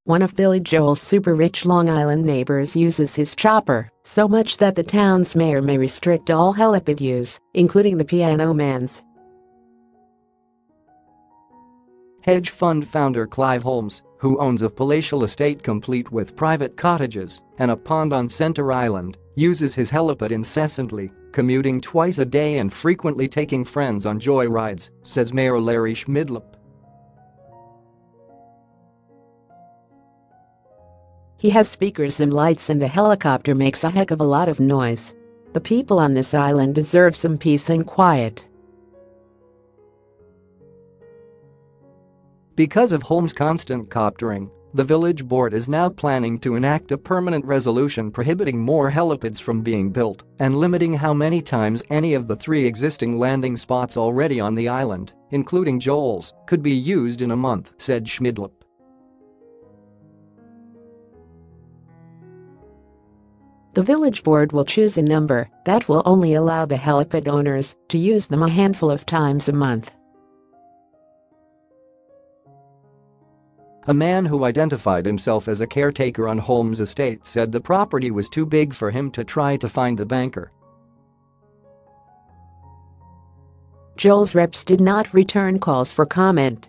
One of Billy Joel's super-rich Long Island neighbors uses his chopper, so much that the town's mayor may restrict all helipad use, including the Piano Man's. Hedge fund founder Clive Holmes, who owns a palatial estate complete with private cottages and a pond on Center Island, uses his helipad incessantly, commuting twice a day and frequently taking friends on joy rides, says Mayor Larry Schmidlapp. He has speakers and lights and the helicopter makes a heck of a lot of noise. The people on this island deserve some peace and quiet. Because of Holmes' constant coptering, the village board is now planning to enact a permanent resolution prohibiting more helipads from being built and limiting how many times any of the 3 existing landing spots already on the island, including Joel's, could be used in a month, said Schmidlapp. The village board will choose a number that will only allow the helipad owners to use them a handful of times a month. A man who identified himself as a caretaker on Holmes' estate said the property was too big for him to try to find the banker. Joel's reps did not return calls for comment.